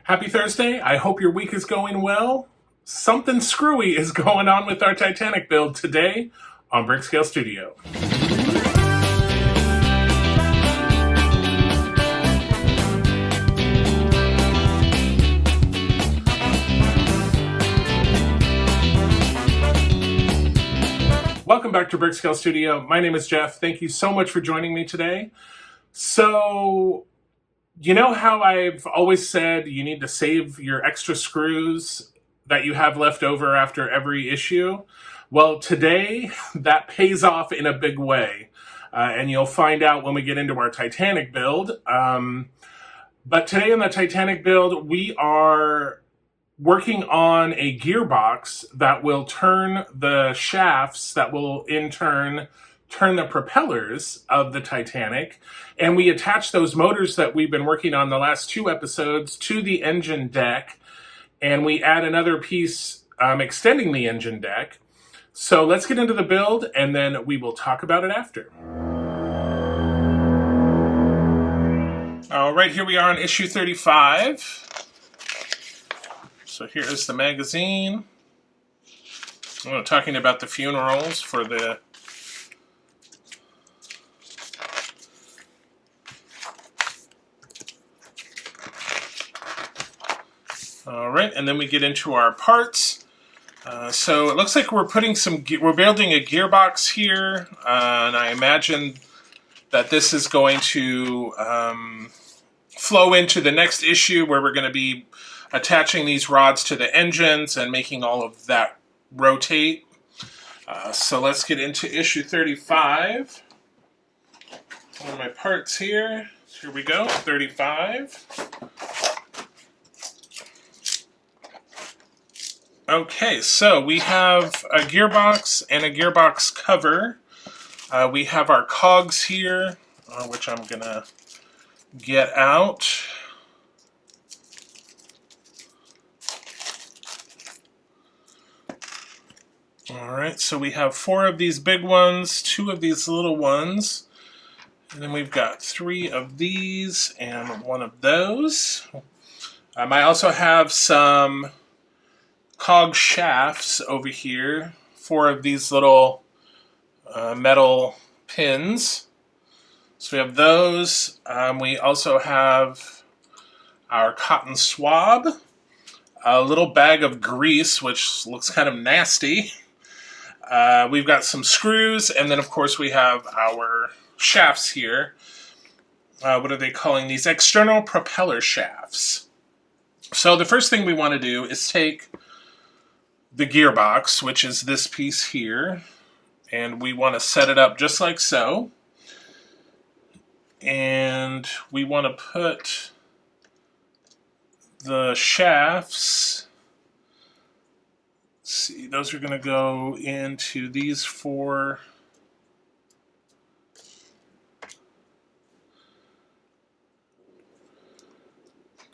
Happy Thursday. I hope your week is going well. Something screwy is going on with our Titanic build today on Brickscale Studio. Welcome back to Brickscale Studio. My name is Jeff. Thank you so much for joining me today. So, you know how I've always said you need to save your extra screws that you have left over after every issue? Well, today that pays off in a big way. And you'll find out when we get into our Titanic build. But today in the Titanic build, we are working on a gearbox that will turn the shafts that will in turn turn the propellers of the Titanic, and we attach those motors that we've been working on the last two episodes to the engine deck, and we add another piece extending the engine deck. So let's get into the build, and then we will talk about it after. All right, here we are on issue 35. So here's the magazine. I'm talking about the funerals for the all right, and then we get into our parts. So it looks like we're building a gearbox here, and I imagine that this is going to flow into the next issue where we're going to be attaching these rods to the engines and making all of that rotate. So let's get into issue 35. One of my parts here. Here we go, 35. Okay, so we have a gearbox and a gearbox cover. We have our cogs here, which I'm gonna get out. All right, so we have 4 of these big ones, 2 of these little ones, and then we've got 3 of these and 1 of those. I also have some cog shafts over here, 4 of these little metal pins. So we have those. We also have our cotton swab, a little bag of grease, which looks kind of nasty. We've got some screws, and then of course we have our shafts here. What are they calling these? External propeller shafts. So the first thing we want to do is take the gearbox, which is this piece here, and we want to set it up just like so. And we want to put the shafts, let's see, those are going to go into these 4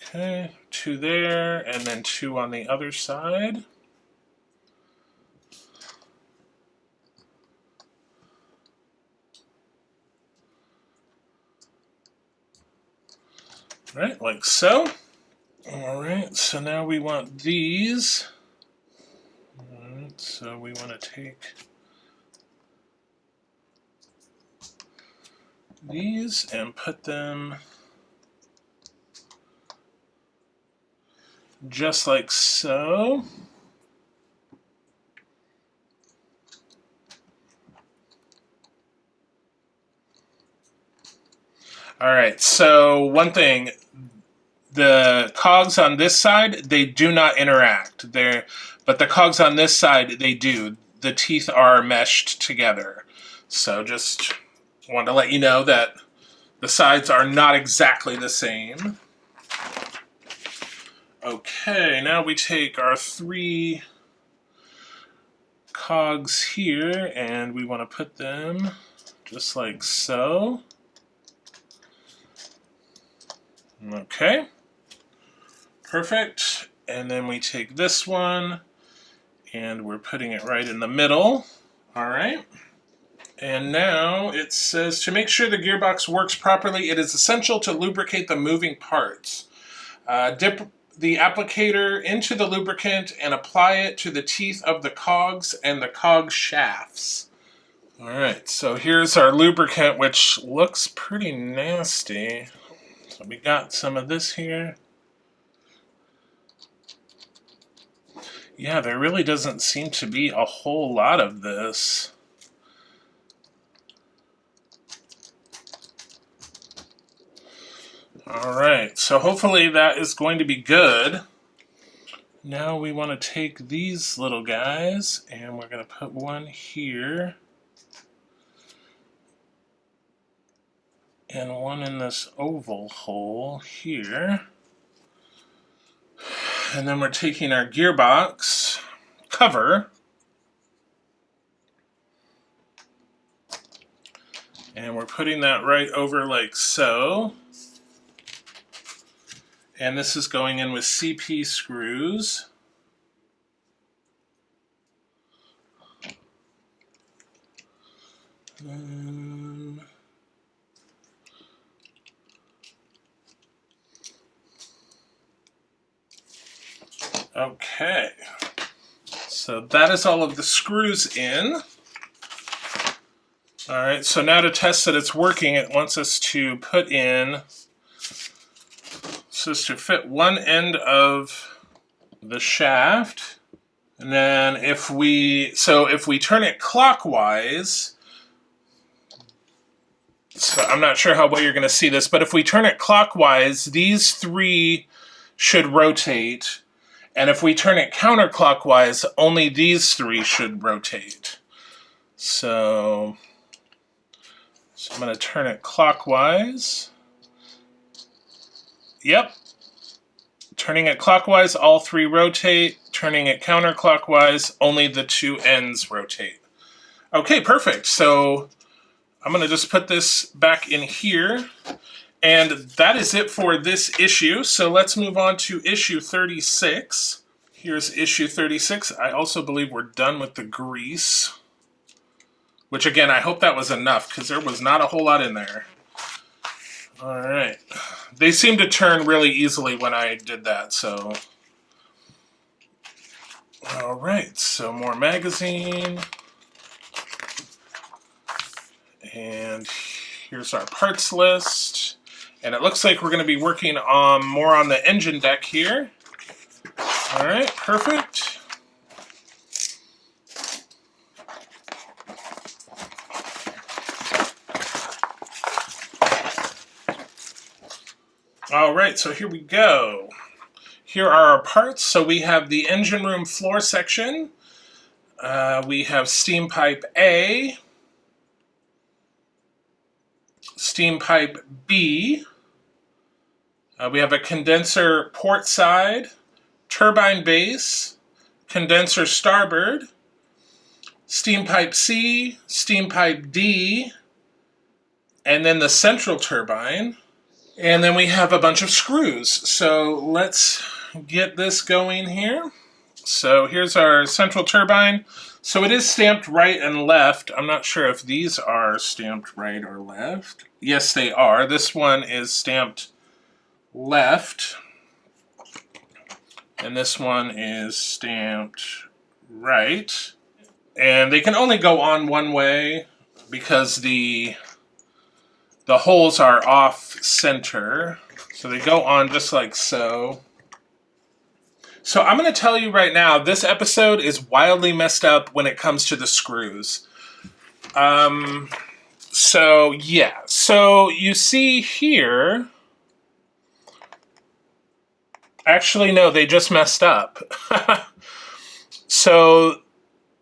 okay, 2 there, and then 2 on the other side. Right, like so. Alright, so now we want these. Alright, so we want to take these and put them just like so. Alright, so one thing, the cogs on this side, they do not interact. But the cogs on this side, they do. The teeth are meshed together. So just want to let you know that the sides are not exactly the same. Okay, now we take our 3 cogs here, and we want to put them just like so. Okay, perfect. And then we take this one and we're putting it right in the middle. All right. And now it says, to make sure the gearbox works properly, it is essential to lubricate the moving parts. Dip the applicator into the lubricant and apply it to the teeth of the cogs and the cog shafts. All right, so here's our lubricant, which looks pretty nasty. So we got some of this here. Yeah, there really doesn't seem to be a whole lot of this. All right, so hopefully that is going to be good. Now we want to take these little guys and we're going to put one here and one in this oval hole here. And then we're taking our gearbox cover and we're putting that right over like so. And this is going in with CP screws. Okay, so that is all of the screws in. All right, so now to test that it's working, it wants us to put in, so as to fit one end of the shaft, and then if we turn it clockwise, so I'm not sure how well you're going to see this, but if we turn it clockwise, these three should rotate. And if we turn it counterclockwise, only these three should rotate. So I'm going to turn it clockwise. Yep. Turning it clockwise, all three rotate. Turning it counterclockwise, only the two ends rotate. Okay, perfect. So I'm going to just put this back in here. And that is it for this issue. So let's move on to issue 36. Here's issue 36. I also believe we're done with the grease. Which again, I hope that was enough because there was not a whole lot in there. All right. They seem to turn really easily when I did that, so. All right, so more magazine. And here's our parts list. And it looks like we're going to be working on more on the engine deck here. All right, perfect. All right, so here we go. Here are our parts. So we have the engine room floor section. We have steam pipe A, steam pipe B. We have a condenser port side, turbine base, condenser starboard, steam pipe C, steam pipe D, and then the central turbine. And then we have a bunch of screws. So let's get this going here. So here's our central turbine. So it is stamped right and left. I'm not sure if these are stamped right or left. Yes, they are. This one is stamped left. And this one is stamped right. And they can only go on one way because the holes are off center. So they go on just like so. So I'm going to tell you right now, this episode is wildly messed up when it comes to the screws. So yeah, so you see here, actually no, they just messed up. So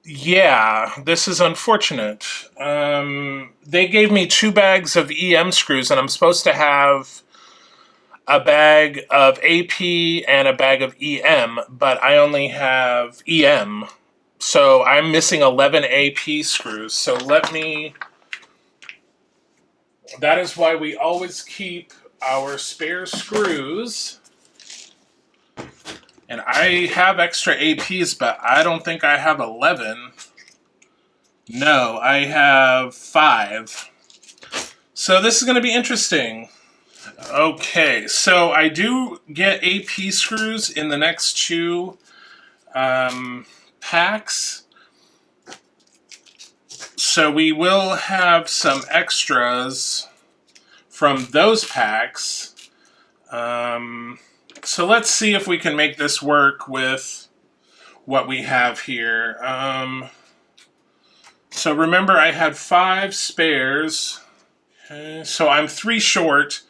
yeah, this is unfortunate. They gave me 2 bags of EM screws and I'm supposed to have a bag of AP and a bag of EM, but I only have EM. So I'm missing 11 AP screws. So that is why we always keep our spare screws. And I have extra APs, but I don't think I have 11. No, I have 5. So this is going to be interesting. Okay, so I do get AP screws in the next two packs. So we will have some extras from those packs. So let's see if we can make this work with what we have here. So remember, I had 5 spares. Okay, so I'm 3 short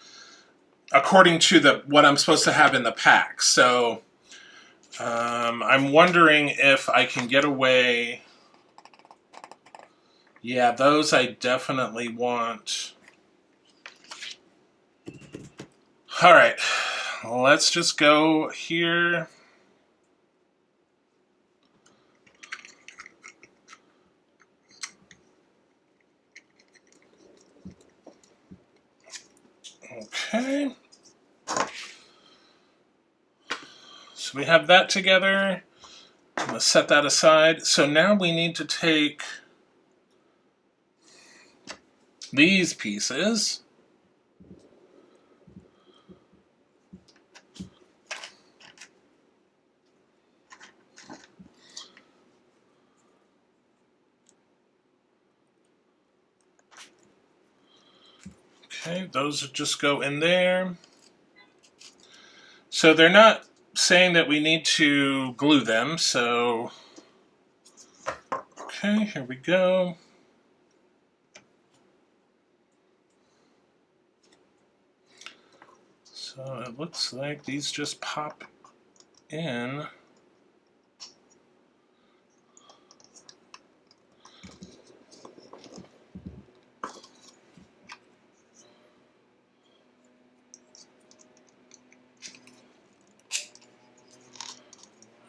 according to what I'm supposed to have in the pack. So I'm wondering if I can get away. Yeah, those I definitely want. All right, let's just go here. Okay. So we have that together. I'm going to set that aside. So now we need to take these pieces. Okay, those just go in there. So they're not saying that we need to glue them, so okay, here we go. So it looks like these just pop in.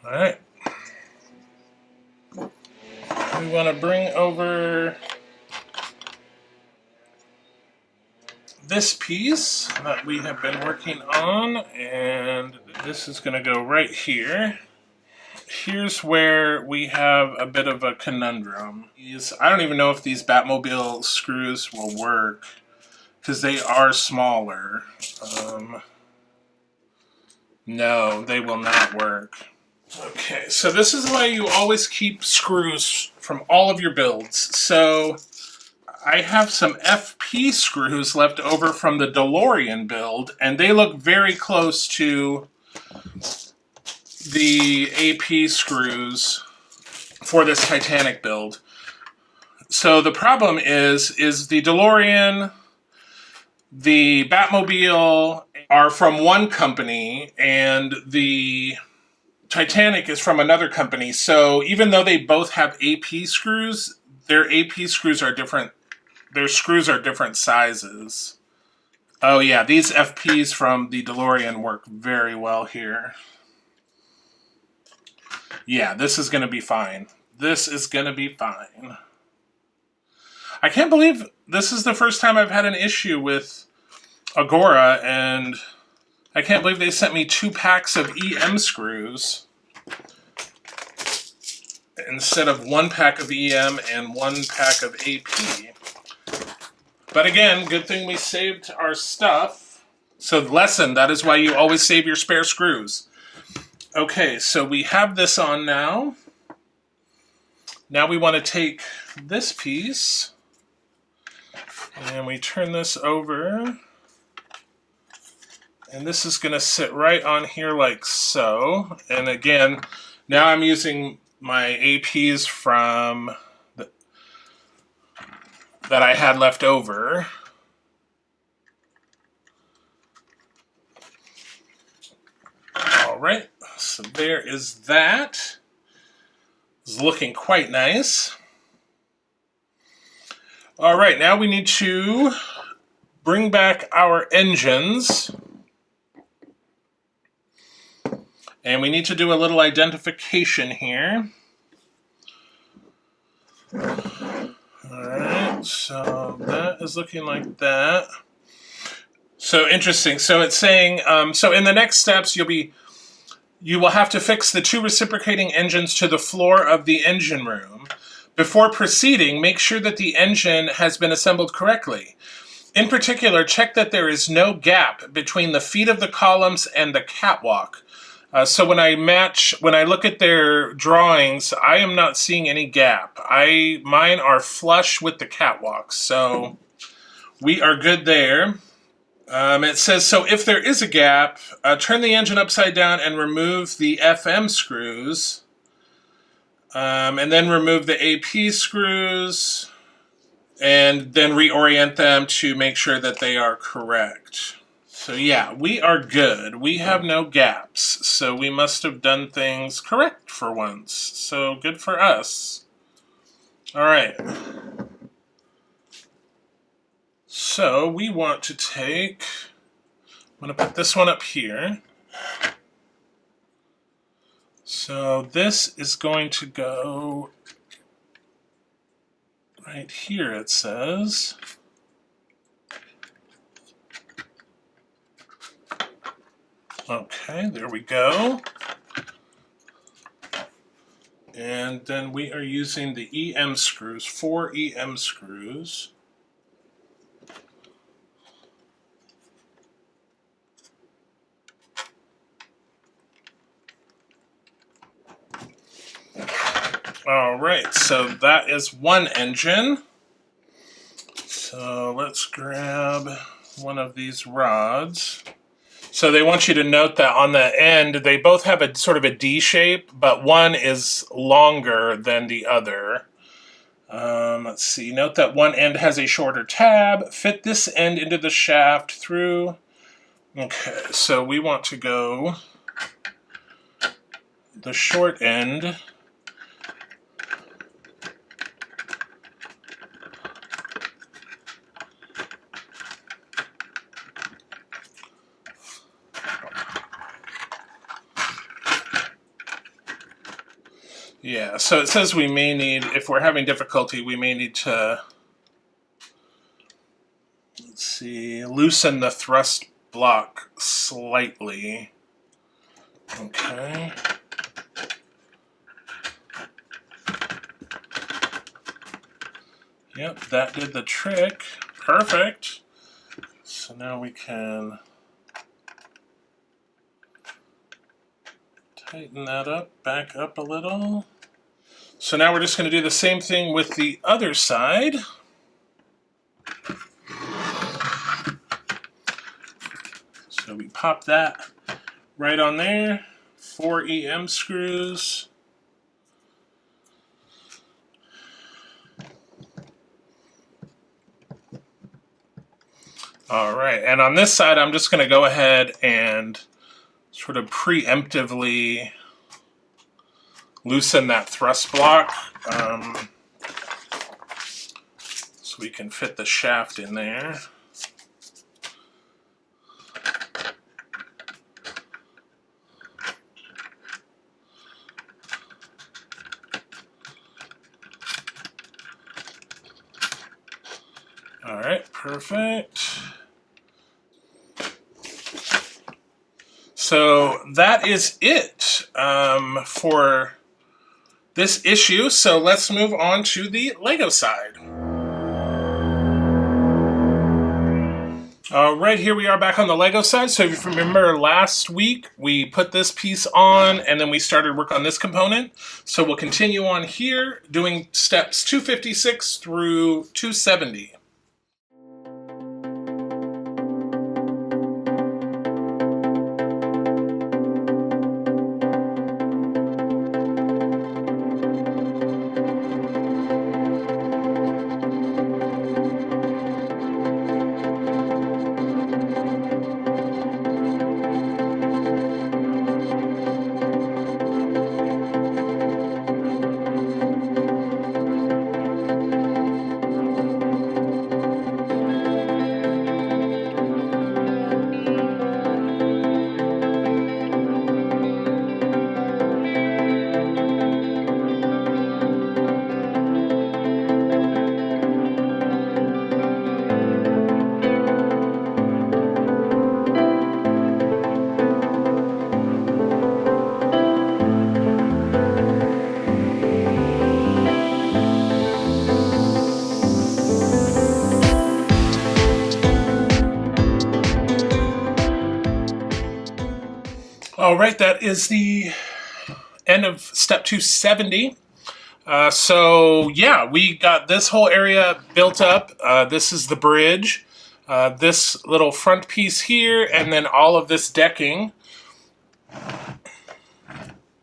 All right. We want to bring over this piece that we have been working on, and this is going to go right here. Here's where we have a bit of a conundrum. I don't even know if these Batmobile screws will work because they are smaller. No, they will not work. Okay, so this is why you always keep screws from all of your builds. So I have some FP screws left over from the DeLorean build, and they look very close to the AP screws for this Titanic build. So the problem is the DeLorean, the Batmobile are from one company, and the Titanic is from another company. So even though they both have AP screws, their AP screws are different. Their screws are different sizes. Oh yeah, these FPs from the DeLorean work very well here. Yeah, this is going to be fine. This is going to be fine. I can't believe this is the first time I've had an issue with Agora, and I can't believe they sent me 2 packs of EM screws instead of 1 pack of EM and 1 pack of AP. But again, good thing we saved our stuff. So lesson, that is why you always save your spare screws. Okay, so we have this on now. Now we want to take this piece and we turn this over. And this is going to sit right on here like so. And again, now I'm using my APs from that I had left over. All right, so there is that. It's looking quite nice. All right, now we need to bring back our engines. And we need to do a little identification here. Alright, so that is looking like that. So interesting. So it's saying, so in the next steps, you will have to fix the 2 reciprocating engines to the floor of the engine room. Before proceeding, make sure that the engine has been assembled correctly. In particular, check that there is no gap between the feet of the columns and the catwalk. So when I look at their drawings, I am not seeing any gap. Mine are flush with the catwalk, so we are good there. It says, so if there is a gap, turn the engine upside down and remove the FM screws, and then remove the AP screws, and then reorient them to make sure that they are correct. So yeah, we are good. We have no gaps, so we must have done things correct for once. So good for us. All right. So we want to take, I'm going to put this one up here. So this is going to go right here, it says. Okay, there we go. And then we are using the EM screws, 4 EM screws. All right, so that is one engine. So let's grab one of these rods. So they want you to note that on the end, they both have a sort of a D shape, but one is longer than the other. Let's see, note that one end has a shorter tab. Fit this end into the shaft through. Okay, so we want to go the short end. Yeah, so it says we may need, if we're having difficulty, we may need to, let's see, loosen the thrust block slightly. Okay. Yep, that did the trick. Perfect. So now we can tighten that up, back up a little. So now we're just going to do the same thing with the other side. So we pop that right on there, 4 EM screws. All right, and on this side, I'm just going to go ahead and sort of preemptively loosen that thrust block so we can fit the shaft in there. All right, perfect. So that is it for this issue. So let's move on to the LEGO side. All right, here we are back on the LEGO side. So if you remember last week, we put this piece on and then we started work on this component. So we'll continue on here doing steps 256 through 270. All right, that is the end of step 270. So yeah, we got this whole area built up. This is the bridge, this little front piece here, and then all of this decking.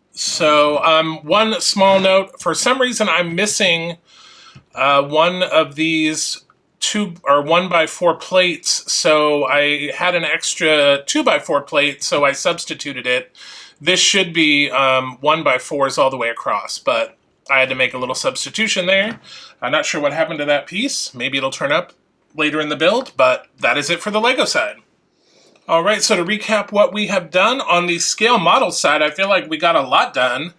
So one small note, for some reason I'm missing one of these 1x4 plates, so I had an extra 2x4 plate, so I substituted it. This should be 1x4s all the way across, but I had to make a little substitution there. I'm not sure what happened to that piece. Maybe it'll turn up later in the build, but that is it for the LEGO side. All right, so to recap what we have done on the scale model side, I feel like we got a lot done.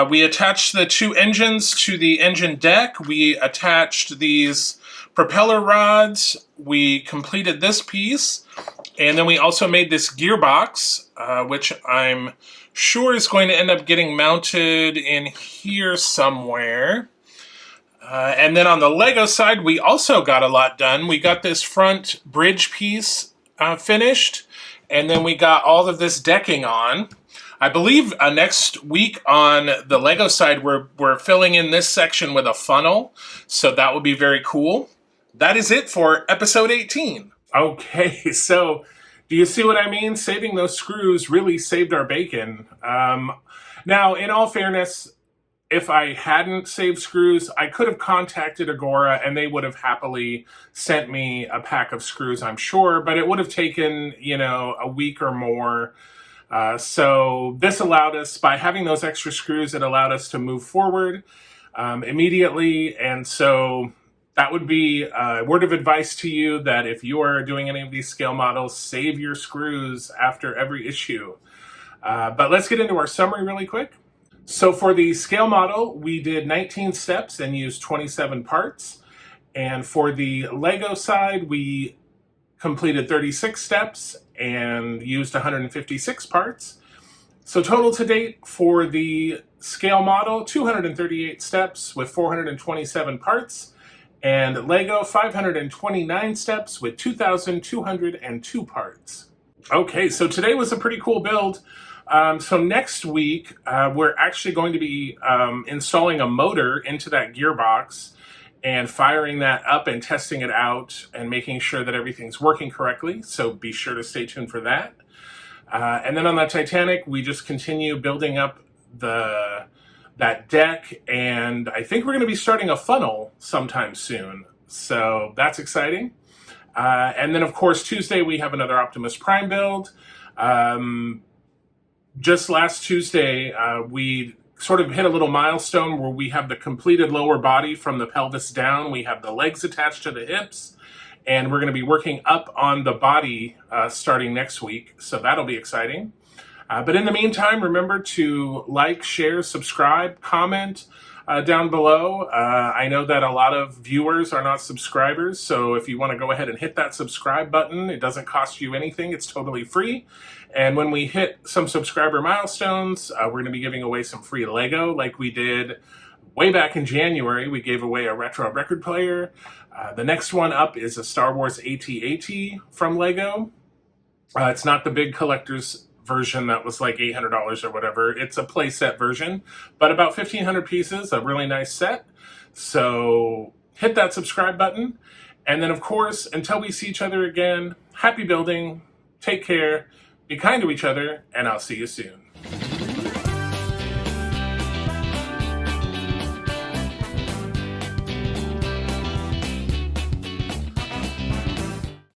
We attached the 2 engines to the engine deck. We attached these propeller rods. We completed this piece. And then we also made this gearbox, which I'm sure is going to end up getting mounted in here somewhere. And then on the LEGO side, we also got a lot done. We got this front bridge piece finished, and then we got all of this decking on. I believe next week on the LEGO side, we're filling in this section with a funnel, so that will be very cool. That is it for episode 18. Okay, so do you see what I mean? Saving those screws really saved our bacon. Now, in all fairness, if I hadn't saved screws, I could have contacted Agora and they would have happily sent me a pack of screws, I'm sure, but it would have taken, a week or more. So this allowed us, by having those extra screws, it allowed us to move forward immediately. And so that would be a word of advice to you, that if you are doing any of these scale models, save your screws after every issue. But let's get into our summary really quick. So for the scale model, we did 19 steps and used 27 parts. And for the LEGO side, we completed 36 steps and used 156 parts. So total to date for the scale model, 238 steps with 427 parts. And LEGO, 529 steps with 2,202 parts. Okay, so today was a pretty cool build. So next week, we're actually going to be installing a motor into that gearbox and firing that up and testing it out and making sure that everything's working correctly. So be sure to stay tuned for that. And then on the Titanic, we just continue building up that deck, and I think we're going to be starting a funnel sometime soon. So that's exciting. And then, of course, Tuesday, we have another Optimus Prime build. Just last Tuesday, we sort of hit a little milestone where we have the completed lower body from the pelvis down. We have the legs attached to the hips, and we're going to be working up on the body starting next week. So that'll be exciting. But in the meantime, remember to like, share, subscribe, comment down below. I know that a lot of viewers are not subscribers, so if you want to go ahead and hit that subscribe button, it doesn't cost you anything. It's totally free. And when we hit some subscriber milestones, we're going to be giving away some free LEGO like we did way back in January. We gave away a retro record player. The next one up is a Star Wars AT-AT from LEGO. It's not the big collector's version that was like $800 or whatever. It's a playset version, but about 1,500 pieces, a really nice set. So hit that subscribe button. And then, of course, until we see each other again, happy building, take care, be kind to each other, and I'll see you soon.